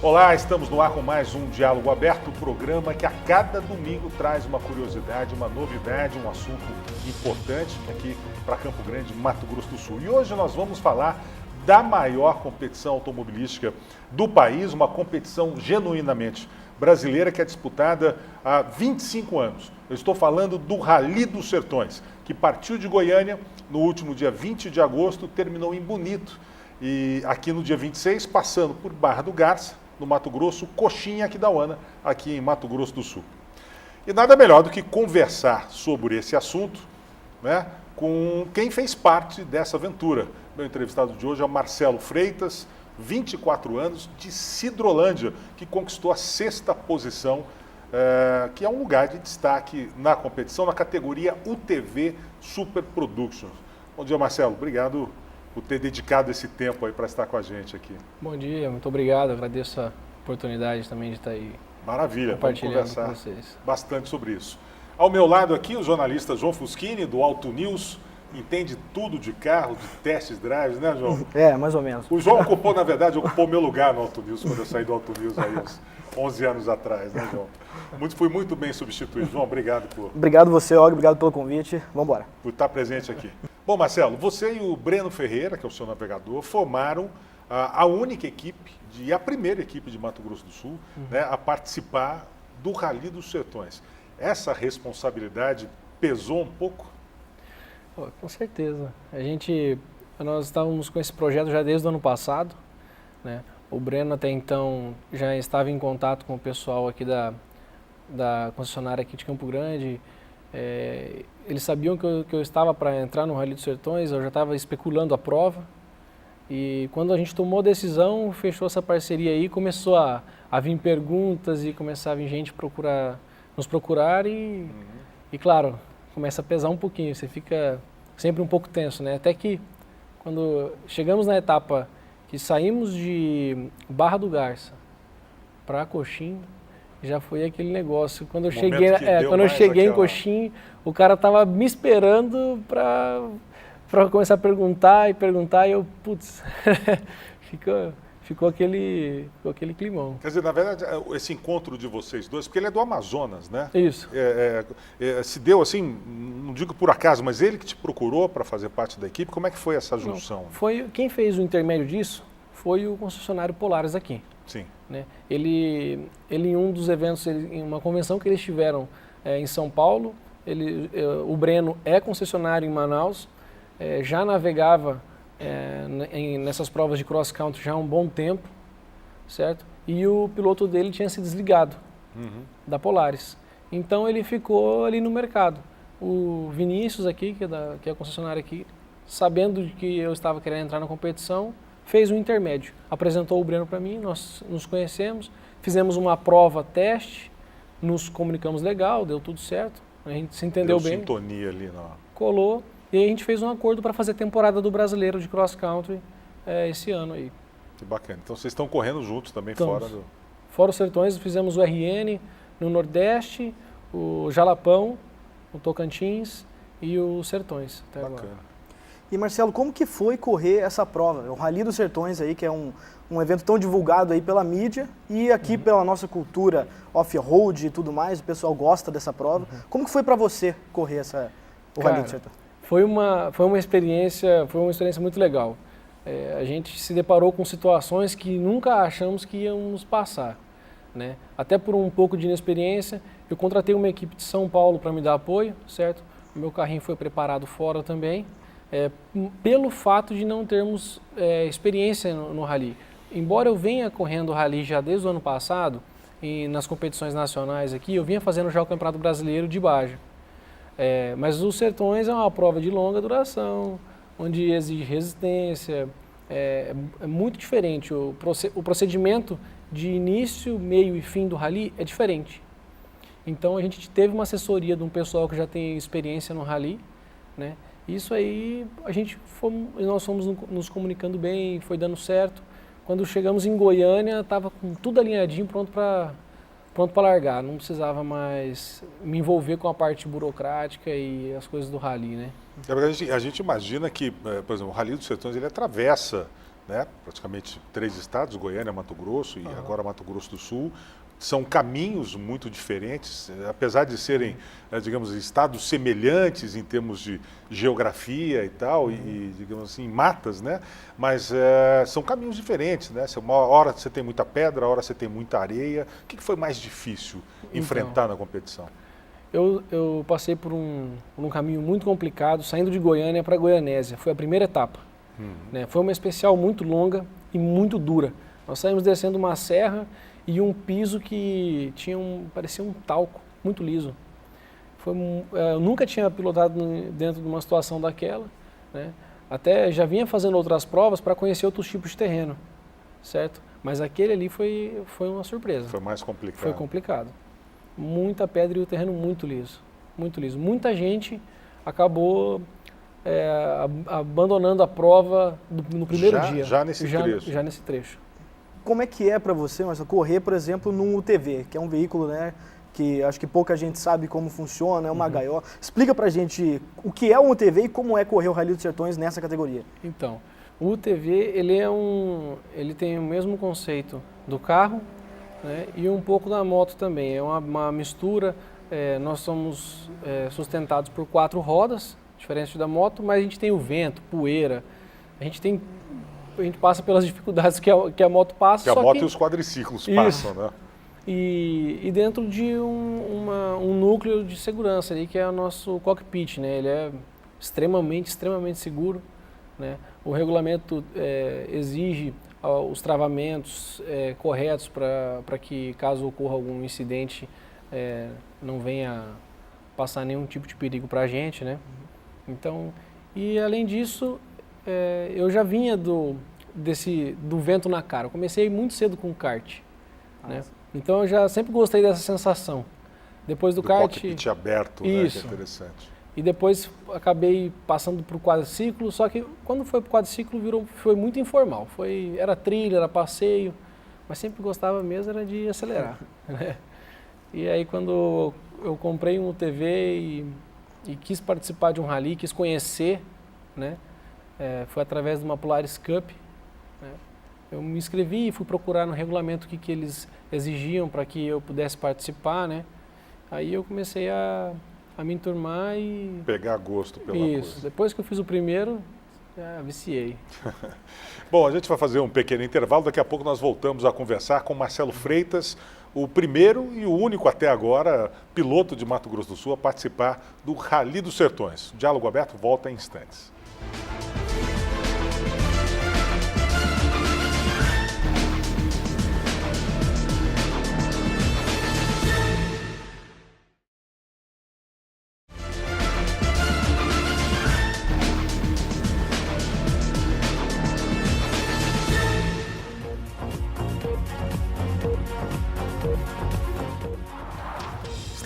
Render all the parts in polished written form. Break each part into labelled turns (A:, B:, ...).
A: Olá, estamos no ar com mais um Diálogo Aberto, programa que a cada domingo traz uma curiosidade, uma novidade, um assunto importante aqui para Campo Grande, Mato Grosso do Sul. E hoje nós vamos falar da maior competição automobilística do país, uma competição genuinamente brasileira que é disputada há 25 anos. Eu estou falando do Rally dos Sertões, que partiu de Goiânia no último dia 20 de agosto, terminou em Bonito. E aqui no dia 26, passando por Barra do Garça, no Mato Grosso, Coxinha, Aquidauana, aqui em Mato Grosso do Sul. E nada melhor do que conversar sobre esse assunto, né, com quem fez parte dessa aventura. Meu entrevistado de hoje é o Marcelo Freitas, 24 anos, de Sidrolândia, que conquistou a 6ª posição, que é um lugar de destaque na competição, na categoria UTV Super Productions. Bom dia, Marcelo. Obrigado por ter dedicado esse tempo aí para estar com a gente aqui.
B: Bom dia, muito obrigado. Agradeço a oportunidade também de estar aí.
A: Maravilha, vamos conversar
B: com vocês.
A: Bastante sobre isso. Ao meu lado aqui, o jornalista João Fuschini, do Auto News, entende tudo de carro, de testes drives, né, João?
C: Mais ou menos.
A: O João ocupou, na verdade, meu lugar no Auto News, quando eu saí do Auto News aí uns 11 anos atrás, né, João? Fui muito bem substituído. João, obrigado por...
C: Obrigado você, Og, obrigado pelo convite. Vamos embora.
A: Por estar presente aqui. Bom, Marcelo, você e o Breno Ferreira, que é o seu navegador, formaram a única equipe, a primeira equipe de Mato Grosso do Sul, né, a participar do Rally dos Sertões. Essa responsabilidade pesou um pouco?
B: Com certeza. Nós estávamos com esse projeto já desde o ano passado, né? O Breno até então já estava em contato com o pessoal aqui da concessionária aqui de Campo Grande. Eles sabiam que eu estava para entrar no Rally dos Sertões, eu já estava especulando a prova. E quando a gente tomou a decisão, fechou essa parceria aí, começou a vir perguntas e começava a vir gente nos procurar e claro, começa a pesar um pouquinho, você fica sempre um pouco tenso, né? Até que quando chegamos na etapa que saímos de Barra do Garça para Coxinha, já foi aquele negócio. Quando eu cheguei em Coxinha, o cara estava me esperando para começar a perguntar e eu, putz, ficou aquele climão.
A: Quer dizer, na verdade, esse encontro de vocês dois, porque ele é do Amazonas, né?
B: Isso.
A: Se deu assim, não digo por acaso, mas ele que te procurou para fazer parte da equipe, como é que foi essa junção?
B: Quem fez o intermédio disso foi o concessionário Polaris aqui.
A: Sim.
B: Né? Ele em um dos eventos, em uma convenção que eles tiveram em São Paulo, o Breno é concessionário em Manaus, já navegava nessas provas de cross country já há um bom tempo, certo? E o piloto dele tinha se desligado da Polaris. Então ele ficou ali no mercado. O Vinícius aqui, que é a concessionária aqui, sabendo de que eu estava querendo entrar na competição, fez um intermédio. Apresentou o Breno para mim, nós nos conhecemos, fizemos uma prova teste, nos comunicamos legal, deu tudo certo, a gente se entendeu bem.
A: Deu sintonia ali, não.
B: Colou. E aí a gente fez um acordo para fazer a temporada do Brasileiro de Cross Country esse ano aí.
A: Que bacana. Então vocês estão correndo juntos também
B: Fora os Sertões, fizemos o RN no Nordeste, o Jalapão, o Tocantins e os Sertões até
A: bacana.
B: Agora.
C: E Marcelo, como que foi correr essa prova? O Rally dos Sertões aí, que é um evento tão divulgado aí pela mídia e aqui pela nossa cultura off-road e tudo mais, o pessoal gosta dessa prova. Como que foi para você correr o Rally dos Sertões?
B: Foi uma experiência muito legal. A gente se deparou com situações que nunca achamos que íamos passar, né? Até por um pouco de inexperiência, eu contratei uma equipe de São Paulo para me dar apoio, certo? O meu carrinho foi preparado fora também, pelo fato de não termos experiência no rally. Embora eu venha correndo o rally já desde o ano passado, e nas competições nacionais aqui, eu vinha fazendo já o Campeonato Brasileiro de Baja. Mas os Sertões é uma prova de longa duração, onde exige resistência, é muito diferente. O procedimento de início, meio e fim do rally é diferente. Então a gente teve uma assessoria de um pessoal que já tem experiência no rally, né? Isso aí nós fomos nos comunicando bem, foi dando certo. Quando chegamos em Goiânia, estava com tudo alinhadinho, pronto para largar. Não precisava mais me envolver com a parte burocrática e as coisas do rally, né?
A: A gente imagina que, por exemplo, o Rally dos Sertões ele atravessa né? Praticamente 3 estados, Goiânia, Mato Grosso e agora Mato Grosso do Sul. São caminhos muito diferentes, apesar de serem, digamos, estados semelhantes em termos de geografia e tal, e digamos assim, matas, né? Mas são caminhos diferentes, né? Uma hora você tem muita pedra, a hora você tem muita areia. O que foi mais difícil enfrentar na competição?
B: Eu passei por um caminho muito complicado, saindo de Goiânia para Goianésia. Foi a primeira etapa. Né? Foi uma especial muito longa e muito dura. Nós saímos descendo uma serra e um piso que parecia um talco, muito liso. Eu nunca tinha pilotado dentro de uma situação daquela, né? Até já vinha fazendo outras provas para conhecer outros tipos de terreno, certo? Mas aquele ali foi uma surpresa.
A: Foi mais complicado.
B: Foi complicado. Muita pedra e o terreno muito liso, muito liso. Muita gente acabou abandonando a prova no primeiro dia.
A: Já nesse trecho?
B: Já nesse trecho.
C: Como é que é para você, Marcelo, correr, por exemplo, num UTV, que é um veículo, né, que acho que pouca gente sabe como funciona, é uma gaiola. Explica pra gente o que é um UTV e como é correr o Rally dos Sertões nessa categoria.
B: Então, o UTV, ele tem o mesmo conceito do carro, né, e um pouco da moto também. É uma mistura, nós somos sustentados por 4 rodas, diferente da moto, mas a gente tem o vento, poeira, a gente passa pelas dificuldades que a moto passa.
A: Que a moto e os quadriciclos passam, né?
B: E dentro de um núcleo de segurança ali, que é o nosso cockpit, né? Ele é extremamente seguro, né? O regulamento exige os travamentos corretos para que, caso ocorra algum incidente, não venha passar nenhum tipo de perigo para a gente, né? Então, e além disso, eu já vinha do vento na cara. Eu comecei muito cedo com kart, né? Então eu já sempre gostei dessa sensação. Depois do kart,
A: cockpit aberto,
B: isso,
A: né? Que é interessante.
B: E depois acabei passando para o quadriciclo, só que quando foi para o quadriciclo foi muito informal. Era trilha, era passeio, mas sempre gostava mesmo era de acelerar, né? E aí quando eu comprei um UTV e quis participar de um rally, quis conhecer, né? Foi através de uma Polaris Cup, né? Eu me inscrevi e fui procurar no regulamento o que eles exigiam para que eu pudesse participar, né? Aí eu comecei a me enturmar e...
A: pegar gosto pela
B: Isso,
A: coisa.
B: depois que eu fiz o primeiro, viciei.
A: Bom, a gente vai fazer um pequeno intervalo, daqui a pouco nós voltamos a conversar com Marcelo Freitas, o primeiro e o único até agora piloto de Mato Grosso do Sul a participar do Rally dos Sertões. O Diálogo Aberto volta em instantes.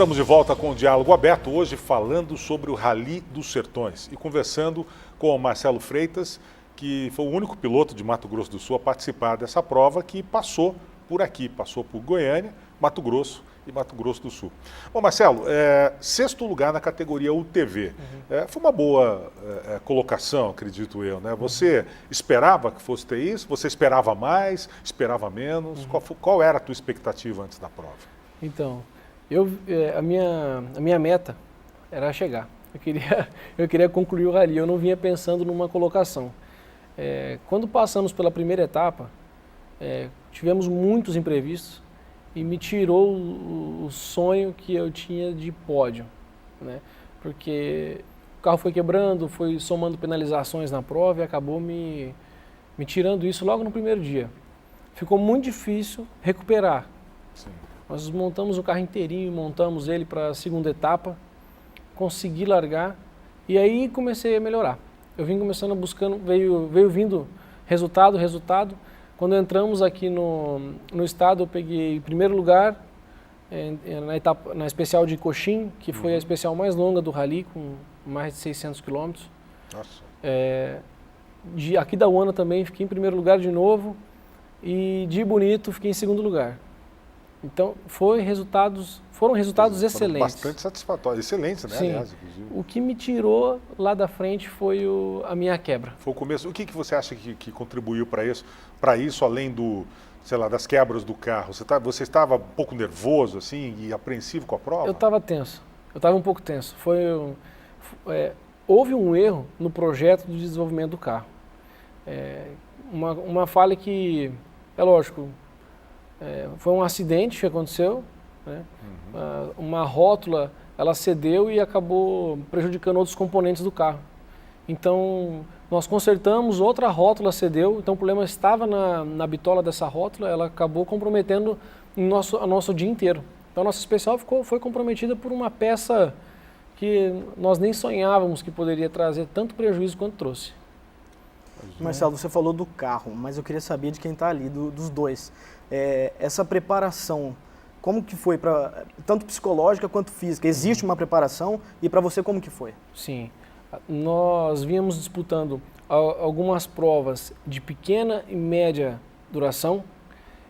A: Estamos de volta com o Diálogo Aberto, hoje falando sobre o Rally dos Sertões e conversando com o Marcelo Freitas, que foi o único piloto de Mato Grosso do Sul a participar dessa prova, que passou por aqui, passou por Goiânia, Mato Grosso e Mato Grosso do Sul. Bom, Marcelo, 6º lugar na categoria UTV. Foi uma boa colocação, acredito eu, né? Você esperava que fosse ter isso? Você esperava mais? Esperava menos? Qual era a tua expectativa antes da prova?
B: Então, a minha meta era chegar. Eu queria concluir o rally, eu não vinha pensando numa colocação. Quando passamos pela primeira etapa, tivemos muitos imprevistos e me tirou o sonho que eu tinha de pódio, né? Porque o carro foi quebrando, foi somando penalizações na prova e acabou me tirando isso logo no primeiro dia. Ficou muito difícil recuperar.
A: Sim.
B: Nós montamos o carro inteirinho, montamos ele para a segunda etapa, consegui largar e aí comecei a melhorar. Eu vim começando buscando, veio vindo resultado. Quando entramos aqui no estado, eu peguei primeiro lugar na especial de Coxim, que foi a especial mais longa do rally, com mais de 600 quilômetros.
A: Nossa.
B: De Aquidauana também fiquei em primeiro lugar de novo e de Bonito fiquei em segundo lugar. Então, foram resultados excelentes.
A: Bastante satisfatórios, excelentes, né?
B: Sim.
A: Aliás, inclusive.
B: O que me tirou lá da frente foi a minha quebra.
A: Foi o começo. O que você acha que contribuiu para isso? Para isso, além sei lá, das quebras do carro? Você estava um pouco nervoso, assim, e apreensivo com a prova?
B: Eu estava tenso. Eu estava um pouco tenso. Houve um erro no projeto de desenvolvimento do carro. Uma falha que, é lógico, foi um acidente que aconteceu, né? Uma rótula, ela cedeu e acabou prejudicando outros componentes do carro. Então, nós consertamos, outra rótula cedeu, então o problema estava na bitola dessa rótula, ela acabou comprometendo o nosso dia inteiro. Então, a nossa especial foi comprometida por uma peça que nós nem sonhávamos que poderia trazer tanto prejuízo quanto trouxe.
C: Marcelo, você falou do carro, mas eu queria saber de quem está ali, dos dois. Essa preparação, como que foi, tanto psicológica quanto física? Existe uma preparação e para você como que foi?
B: Sim, nós vínhamos disputando algumas provas de pequena e média duração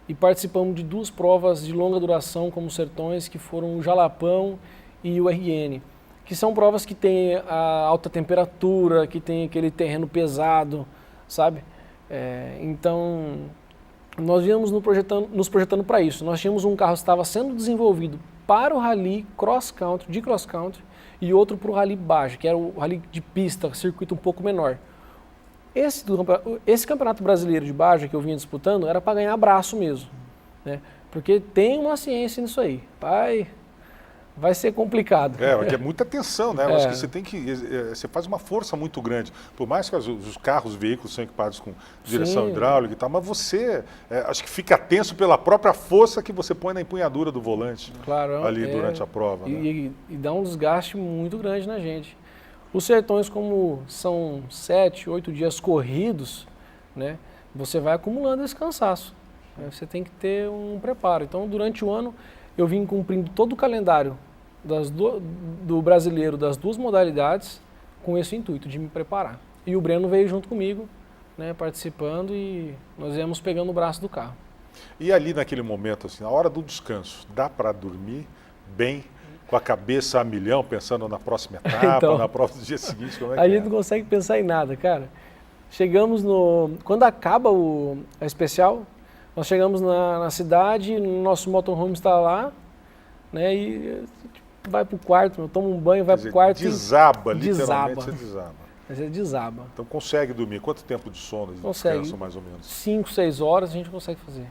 B: e participamos de 2 provas de longa duração como Sertões, que foram o Jalapão e o RN, que são provas que têm a alta temperatura, que tem aquele terreno pesado, sabe? Então, nós íamos nos projetando para isso. Nós tínhamos um carro que estava sendo desenvolvido para o rally de cross country, e outro para o rally Baja, que era o rally de pista, circuito um pouco menor. Esse campeonato brasileiro de Baja que eu vinha disputando era para ganhar braço mesmo, né? Porque tem uma ciência nisso aí. Vai ser complicado.
A: Porque é muita tensão, né? Eu acho que você faz uma força muito grande. Por mais que os carros, os veículos são equipados com direção hidráulica e tal, mas você, acho que fica tenso pela própria força que você põe na empunhadura do volante,
B: claro,
A: ali durante a prova.
B: E dá um desgaste muito grande na gente. Os Sertões, como são 7, 8 dias corridos, né? Você vai acumulando esse cansaço. Você tem que ter um preparo. Então, durante o ano, eu vim cumprindo todo o calendário do brasileiro das 2 modalidades com esse intuito de me preparar. E o Breno veio junto comigo, né, participando, e nós íamos pegando o braço do carro.
A: E ali naquele momento, assim, na hora do descanso, dá para dormir bem, com a cabeça a milhão, pensando na próxima etapa,
B: então,
A: na prova do dia seguinte? Como é que
B: a gente não consegue pensar em nada, cara. Chegamos quando acaba a especial, nós chegamos na cidade, nosso motorhome está lá, né, e vai pro quarto, toma um banho, vai pro quarto
A: desaba, literalmente você desaba.
B: Você desaba.
A: Então consegue dormir. Quanto tempo de sono, de descanso, mais ou menos?
B: 5, 6 horas a gente consegue fazer.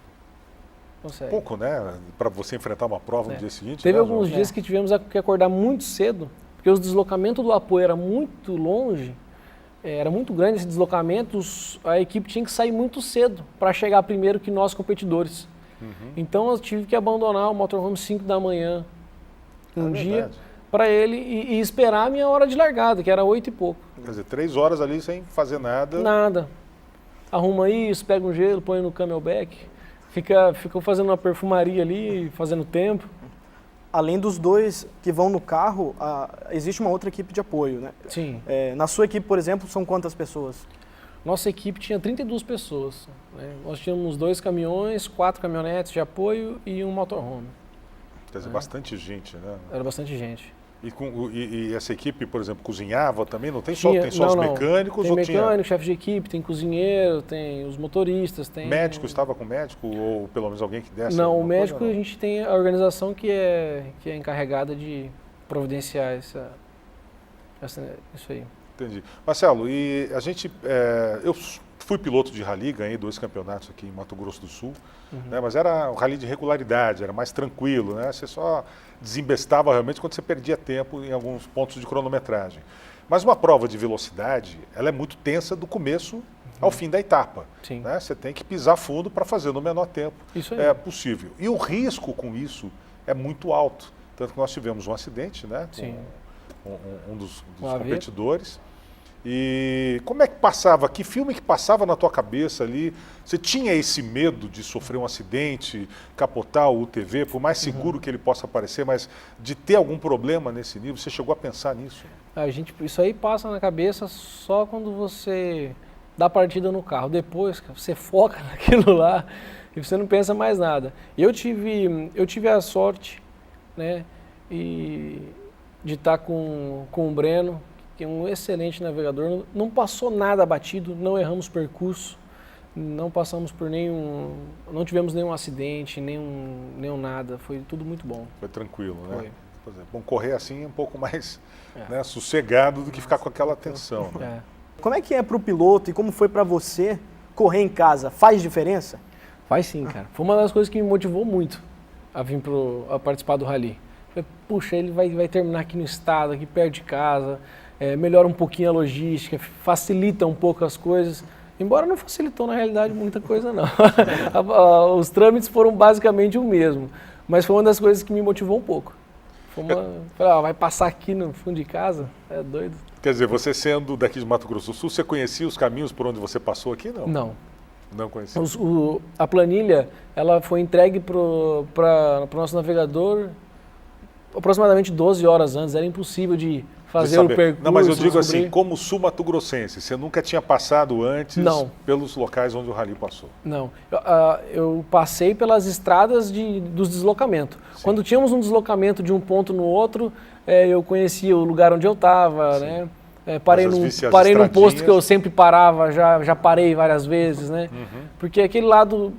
B: Consegue.
A: Pouco, né? Para você enfrentar uma prova no dia seguinte.
B: Teve
A: né,
B: alguns dias que tivemos que acordar muito cedo, porque os deslocamentos do apoio era muito longe, era muito grande esse deslocamento, a equipe tinha que sair muito cedo para chegar primeiro que nós competidores. Então eu tive que abandonar o motorhome 5 da manhã, dia, para ele e esperar a minha hora de largada, que era 8 e pouco.
A: Quer dizer, 3 horas ali sem fazer nada.
B: Nada. Arruma isso, pega um gelo, põe no camelback, fica fazendo uma perfumaria ali, fazendo tempo.
C: Além dos 2 que vão no carro, existe uma outra equipe de apoio, né?
B: Sim.
C: Na sua equipe, por exemplo, são quantas pessoas?
B: Nossa equipe tinha 32 pessoas, né? Nós tínhamos 2 caminhões, 4 caminhonetes de apoio e um motorhome.
A: Quer dizer, bastante gente, né?
B: Era bastante gente.
A: E essa equipe, por exemplo, cozinhava também? Não tem só os mecânicos?
B: Tem mecânico, chefe de equipe, tem cozinheiro, tem os motoristas, tem...
A: Médico, estava com médico ou pelo menos alguém que desse?
B: Não, o médico a gente tem a organização que é encarregada de providenciar isso aí.
A: Entendi. Marcelo, e a gente, eu fui piloto de rally, ganhei 2 campeonatos aqui em Mato Grosso do Sul, né, mas era um rally de regularidade, era mais tranquilo, né? Você só desembestava realmente quando você perdia tempo em alguns pontos de cronometragem. Mas uma prova de velocidade, ela é muito tensa do começo ao fim da etapa.
B: Sim.
A: Né? Você tem que pisar fundo para fazer no menor tempo possível. E o risco com isso é muito alto. Tanto que nós tivemos um acidente, né, com um dos competidores. E como é que passava, que filme que passava na tua cabeça ali? Você tinha esse medo de sofrer um acidente, capotar o UTV, por mais seguro que ele possa parecer, mas de ter algum problema nesse nível? Você chegou a pensar nisso?
B: Isso aí passa na cabeça só quando você da partida no carro. Depois, você foca naquilo lá e você não pensa mais nada. Eu tive a sorte, né, de estar com o Breno, que é um excelente navegador. Não passou nada batido, não erramos percurso, não passamos por não tivemos nenhum acidente, nenhum nada. Foi tudo muito bom.
A: Foi tranquilo, né?
B: Foi.
A: Por exemplo, bom, correr assim é um pouco mais né, sossegado do que ficar com aquela tensão. Né?
C: Como é que é para o piloto e como foi para você correr em casa? Faz diferença?
B: Faz sim, cara. Foi uma das coisas que me motivou muito a vir a participar do Rally. Falei, puxa, ele vai terminar aqui no estado, aqui perto de casa, melhora um pouquinho a logística, facilita um pouco as coisas. Embora não facilitou, na realidade, muita coisa não. Os trâmites foram basicamente o mesmo. Mas foi uma das coisas que me motivou um pouco. Falei, vai passar aqui no fundo de casa? É doido.
A: Quer dizer, você sendo daqui de Mato Grosso do Sul, você conhecia os caminhos por onde você passou aqui, não?
B: Não.
A: Não conhecia?
B: A planilha, ela foi entregue para o nosso navegador aproximadamente 12 horas antes. Era impossível de fazer o percurso.
A: Não, mas eu digo assim, como sul-mato-grossense, você nunca tinha passado antes pelos locais onde o Rally passou?
B: Não. Eu passei pelas estradas dos deslocamentos. Sim. Quando tínhamos um deslocamento de um ponto no outro, eu conhecia o lugar onde eu estava, né? Parei num posto que eu sempre parava, já parei várias vezes, né? Uhum. Porque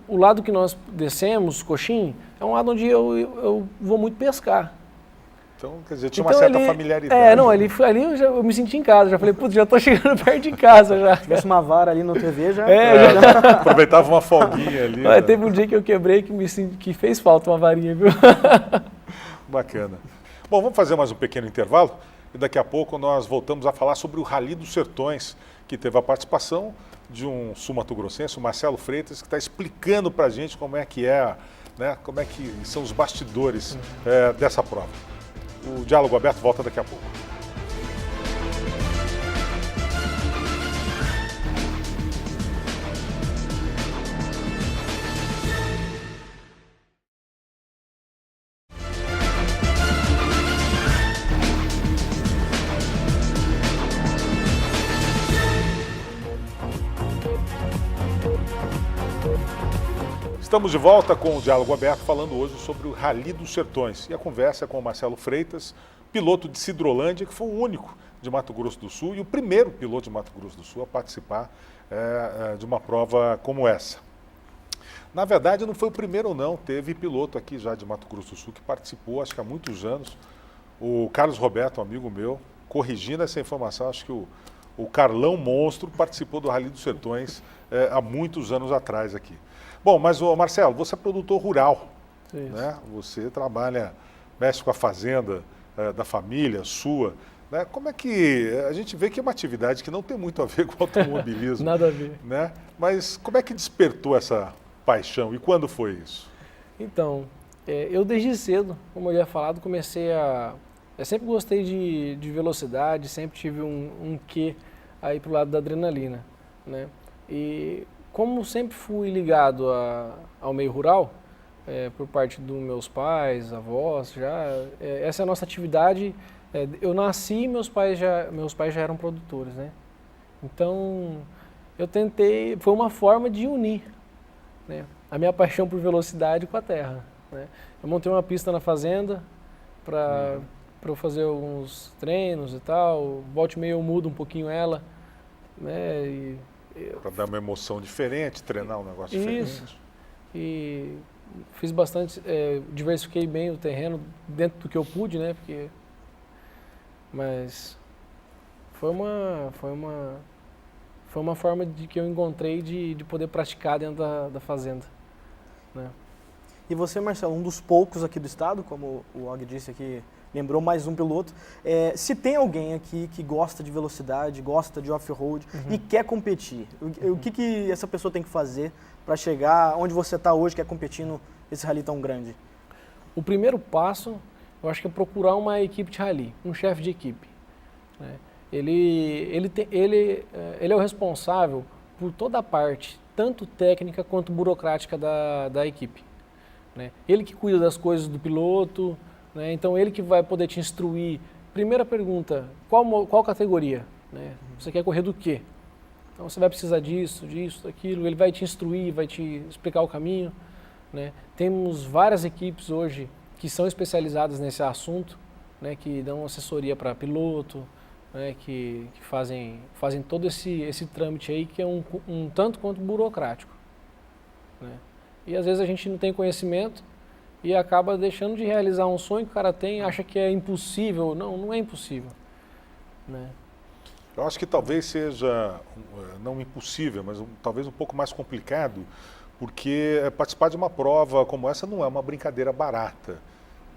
B: o lado que nós descemos, Coxim, é um lado onde eu vou muito pescar.
A: Então, quer dizer, tinha uma certa familiaridade.
B: Ali eu me senti em casa, já falei, putz, já tô chegando perto de casa já. Se
C: tivesse uma vara ali no TV, já...
A: Aproveitava uma folguinha ali.
B: Teve um dia que eu quebrei que fez falta uma varinha, viu?
A: Bacana. Bom, vamos fazer mais um pequeno intervalo e daqui a pouco nós voltamos a falar sobre o Rally dos Sertões, que teve a participação de um sul-mato-grossense, o Marcelo Freitas, que está explicando para a gente como é que né, como é que são os bastidores dessa prova. O Diálogo Aberto volta daqui a pouco. Estamos de volta com o Diálogo Aberto, falando hoje sobre o Rally dos Sertões. E a conversa é com o Marcelo Freitas, piloto de Sidrolândia, que foi o único de Mato Grosso do Sul e o primeiro piloto de Mato Grosso do Sul a participar de uma prova como essa. Na verdade, não foi o primeiro não, teve piloto aqui já de Mato Grosso do Sul que participou, acho que há muitos anos. O Carlos Roberto, um amigo meu, corrigindo essa informação, acho que o Carlão Monstro participou do Rally dos Sertões há muitos anos atrás aqui. Bom, mas Marcelo, você é produtor rural, né? Você mexe com a fazenda da família, sua. Né? Como é que... A gente vê que é uma atividade que não tem muito a ver com automobilismo.
B: Nada a ver.
A: Né? Mas como é que despertou essa paixão e quando foi isso?
B: Então, eu desde cedo, como eu já falado, eu sempre gostei de velocidade, sempre tive um quê aí pro lado da adrenalina, né? E como sempre fui ligado ao meio rural, por parte dos meus pais, avós, essa é a nossa atividade. Eu nasci e meus pais já eram produtores, né? Então, eu tentei, foi uma forma de unir, né, a minha paixão por velocidade com a terra, né? Eu montei uma pista na fazenda para eu fazer alguns treinos e tal, volte e meia eu mudo um pouquinho ela, né?
A: Para dar uma emoção diferente, treinar um negócio diferente.
B: Isso. E fiz bastante, diversifiquei bem o terreno dentro do que eu pude, né? Mas foi uma forma que eu encontrei de poder praticar dentro da fazenda, né?
C: E você, Marcelo, um dos poucos aqui do estado, como o Og disse aqui, lembrou mais um piloto. Se tem alguém aqui que gosta de velocidade, gosta de off-road e quer competir, o que essa pessoa tem que fazer para chegar onde você está hoje, que é competindo esse rally tão grande?
B: O primeiro passo, eu acho que é procurar uma equipe de rally, um chefe de equipe, né? Ele é o responsável por toda a parte, tanto técnica quanto burocrática da equipe, né? Ele que cuida das coisas do piloto, né? Então ele que vai poder te instruir. Primeira pergunta, qual categoria, né? Você quer correr do quê? Então você vai precisar disso, daquilo, ele vai te instruir, vai te explicar o caminho, né? Temos várias equipes hoje que são especializadas nesse assunto, né, que dão assessoria para piloto, né, que fazem todo esse trâmite aí que é um tanto quanto burocrático, né? E às vezes a gente não tem conhecimento e acaba deixando de realizar um sonho que o cara tem, acha que é impossível. Não é impossível, né?
A: Eu acho que talvez seja, não impossível, mas talvez um pouco mais complicado, porque participar de uma prova como essa não é uma brincadeira barata,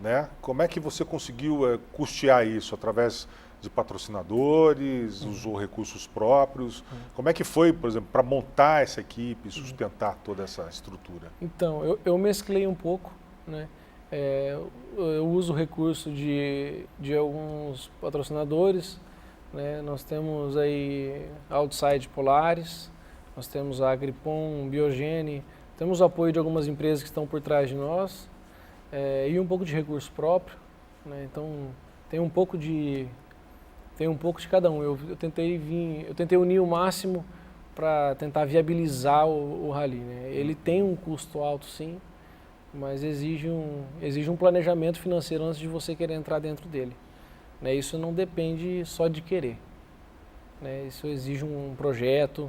A: né? Como é que você conseguiu custear isso? Através de patrocinadores, usou recursos próprios? Como é que foi, por exemplo, para montar essa equipe e sustentar toda essa estrutura?
B: Então, eu mesclei um pouco, né? Eu uso o recurso de alguns patrocinadores, né? Nós temos aí Outside Polaris, nós temos a Agripom, Biogene, temos o apoio de algumas empresas que estão por trás de nós, e um pouco de recurso próprio, né? Então tem um pouco de cada um. Eu tentei unir o máximo para tentar viabilizar o rally, né? Ele tem um custo alto, sim, mas exige um planejamento financeiro antes de você querer entrar dentro dele, né? Isso não depende só de querer, né? Isso exige um projeto,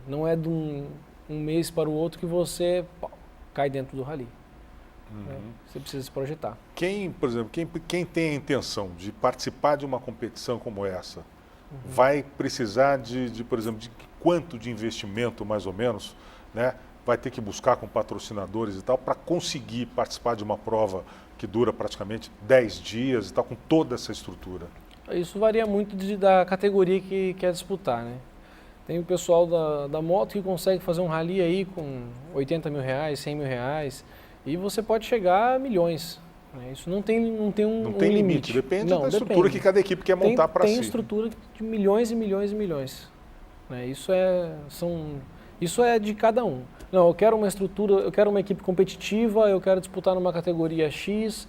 B: não é de um mês para o outro que você cai dentro do rally. Né? Você precisa se projetar.
A: Por exemplo, quem tem a intenção de participar de uma competição como essa, vai precisar por exemplo, de quanto de investimento, mais ou menos, né? Vai ter que buscar com patrocinadores e tal, para conseguir participar de uma prova que dura praticamente 10 dias e tal, com toda essa estrutura?
B: Isso varia muito da categoria que quer disputar, né? Tem o pessoal da moto que consegue fazer um rally aí com 80 mil reais, 100 mil reais, e você pode chegar a milhões, né? Isso não tem um limite.
A: Depende da estrutura que cada equipe quer montar para si.
B: Tem estrutura de milhões e milhões e milhões, né? Isso é de cada um. Não, eu quero uma estrutura, eu quero uma equipe competitiva, eu quero disputar numa categoria X,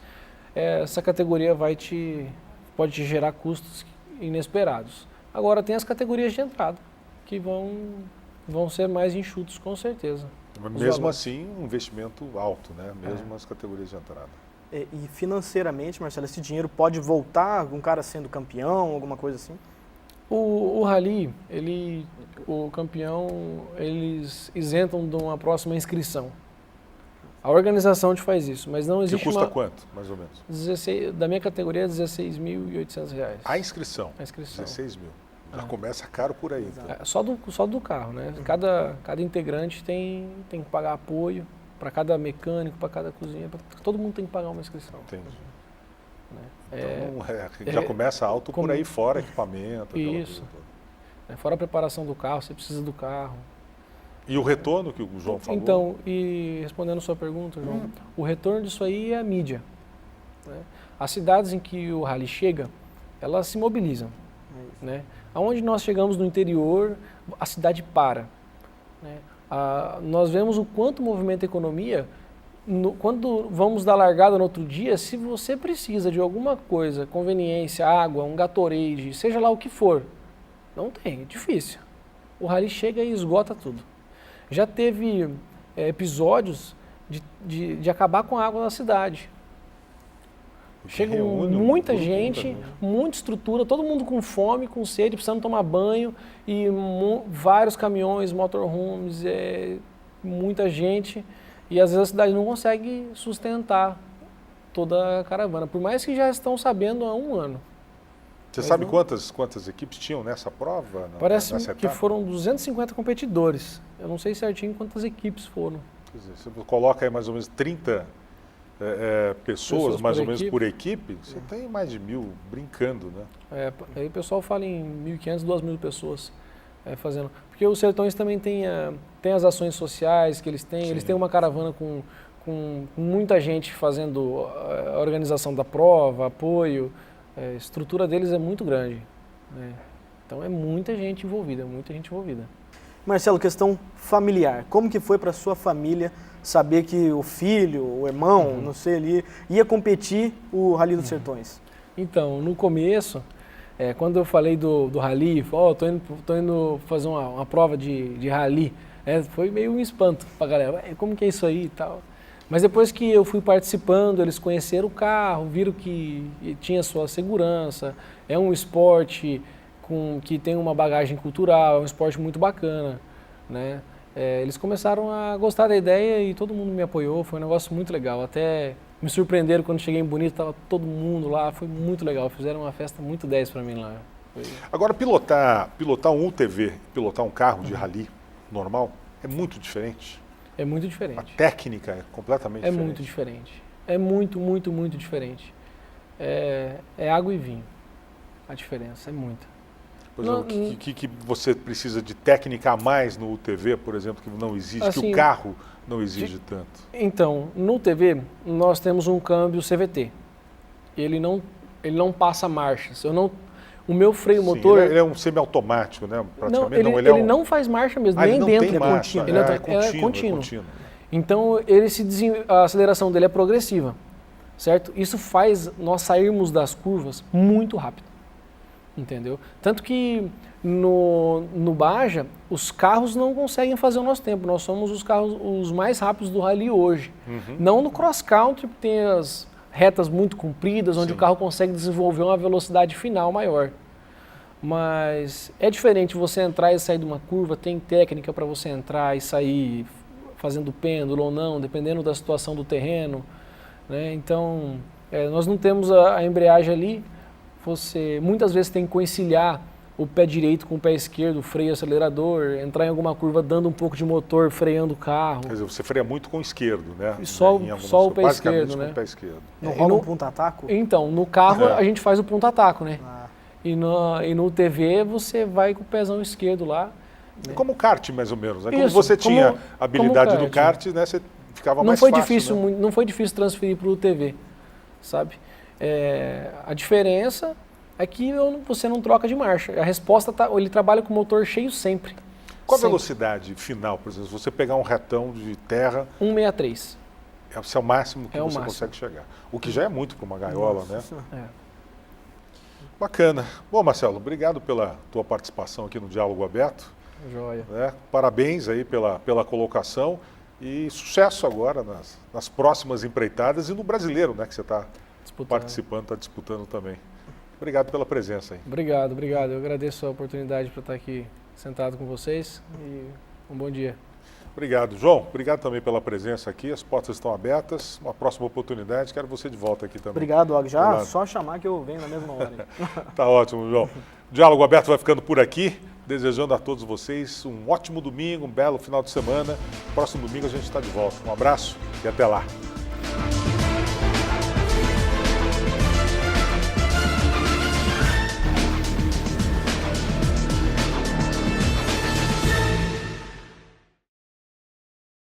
B: essa categoria pode te gerar custos inesperados. Agora tem as categorias de entrada, que vão ser mais enxutos, com certeza.
A: Mesmo assim, um investimento alto, né? Mesmo as categorias de entrada.
C: E financeiramente, Marcelo, esse dinheiro pode voltar, um cara sendo campeão, alguma coisa assim?
B: O rally, o campeão, eles isentam de uma próxima inscrição. A organização te faz isso, mas não existe
A: que custa quanto, mais ou menos?
B: Da minha categoria, R$16.800.
A: A inscrição?
B: A inscrição.
A: 16 mil. Já começa caro por aí. Então.
B: Só do carro, né? Cada integrante tem que pagar apoio para cada mecânico, para cada cozinha, todo mundo tem que pagar uma inscrição.
A: Entendi.
B: Né?
A: Então, já começa alto por aí fora, equipamento.
B: Isso. Fora a preparação do carro, você precisa do carro.
A: E o retorno que o João falou?
B: Então, e respondendo a sua pergunta, João, o retorno disso aí é a mídia, né? As cidades em que o rally chega, elas se mobilizam, né? Aonde nós chegamos no interior, a cidade para, né? Nós vemos o quanto movimenta a economia. Quando vamos dar largada no outro dia, se você precisa de alguma coisa, conveniência, água, um Gatorade, seja lá o que for, não tem, é difícil. O rally chega e esgota tudo. Já teve episódios de acabar com a água na cidade. Chega muita gente, muita estrutura, todo mundo com fome, com sede, precisando tomar banho, e vários caminhões, motorhomes, muita gente, e às vezes a cidade não consegue sustentar toda a caravana, por mais que já estão sabendo há um ano.
A: Você sabe quantas equipes tinham nessa prova?
B: Parece que foram 250 competidores. Eu não sei certinho quantas equipes foram.
A: Quer dizer, você coloca aí mais ou menos 30 pessoas mais ou menos por equipe, você tem mais de 1.000 brincando, né?
B: Aí o pessoal fala em 1.500, 2.000 pessoas fazendo. Porque os Sertões também tem as ações sociais que eles têm. Sim. Eles têm uma caravana com muita gente fazendo a organização da prova, apoio. A estrutura deles é muito grande, né? Então é muita gente envolvida, muita gente envolvida.
C: Marcelo, questão familiar. Como que foi para sua família saber que o filho, o irmão, não sei ali, ia competir o Rally dos Sertões?
B: Então, no começo, Quando eu falei do rally, tô indo fazer uma prova de rally, foi meio um espanto pra galera. Como que é isso aí e tal? Mas depois que eu fui participando, eles conheceram o carro, viram que tinha sua segurança, é um esporte que tem uma bagagem cultural, é um esporte muito bacana, né? Eles começaram a gostar da ideia e todo mundo me apoiou, foi um negócio muito legal. Até me surpreenderam quando cheguei em Bonito, estava todo mundo lá, foi muito legal. Fizeram uma festa muito 10 para mim lá.
A: Agora, pilotar um UTV, pilotar um carro de rally normal, é muito diferente?
B: É muito diferente.
A: A técnica é completamente diferente?
B: É muito diferente. É muito, muito, muito diferente. É água e vinho. A diferença é muita.
A: Por exemplo, o que você precisa de técnica a mais no UTV, por exemplo, que não exige,
B: assim,
A: que o carro não exige tanto?
B: Então, no UTV, nós temos um câmbio CVT. Ele não passa marchas. O meu freio motor...
A: Ele é um semiautomático, né?
B: Praticamente. Ele não faz marcha mesmo, nem
A: não
B: dentro.
A: Tem marcha,
B: É contínuo. Então, a aceleração dele é progressiva, certo? Isso faz nós sairmos das curvas muito rápido. Entendeu? Tanto que no Baja, os carros não conseguem fazer o nosso tempo. Nós somos os carros os mais rápidos do rally hoje.
A: Uhum.
B: Não no cross-country, que tem as retas muito compridas, onde o carro consegue desenvolver uma velocidade final maior. Mas é diferente você entrar e sair de uma curva, tem técnica para você entrar e sair fazendo pêndulo ou não, dependendo da situação do terreno, né? Então, nós não temos a embreagem ali. Você muitas vezes tem que conciliar o pé direito com o pé esquerdo, o freio acelerador, entrar em alguma curva dando um pouco de motor, freando o carro.
A: Quer dizer, você freia muito com o esquerdo, né?
B: E só o pé esquerdo, né?
A: Com o pé esquerdo.
C: Não rola um punta-taco?
B: Então, no carro a gente faz o punta-taco, né? E no UTV você vai com o pezão esquerdo lá.
A: É como o kart, mais ou menos. Como você tinha habilidade do kart, né? Você ficava mais fácil.
B: Não foi difícil transferir para o UTV, sabe? A diferença é que você não troca de marcha. A resposta ele trabalha com o motor cheio sempre.
A: Qual a velocidade final, por exemplo? Se você pegar um retão de terra...
B: 163.
A: Esse é o máximo que você consegue chegar. O que já é muito para uma gaiola, né? Bacana. Bom, Marcelo, obrigado pela tua participação aqui no Diálogo Aberto.
B: Joia.
A: Parabéns aí pela colocação e sucesso agora nas próximas empreitadas e no brasileiro, né? Que você está participando, está disputando também. Obrigado pela presença aí.
B: Obrigado. Eu agradeço a oportunidade para estar aqui sentado com vocês e um bom dia.
A: Obrigado, João. Obrigado também pela presença aqui. As portas estão abertas. Uma próxima oportunidade. Quero você de volta aqui também.
C: Obrigado, Og. Só chamar que eu venho na mesma hora.
A: Tá ótimo, João. O Diálogo Aberto vai ficando por aqui. Desejando a todos vocês um ótimo domingo, um belo final de semana. Próximo domingo a gente está de volta. Um abraço e até lá.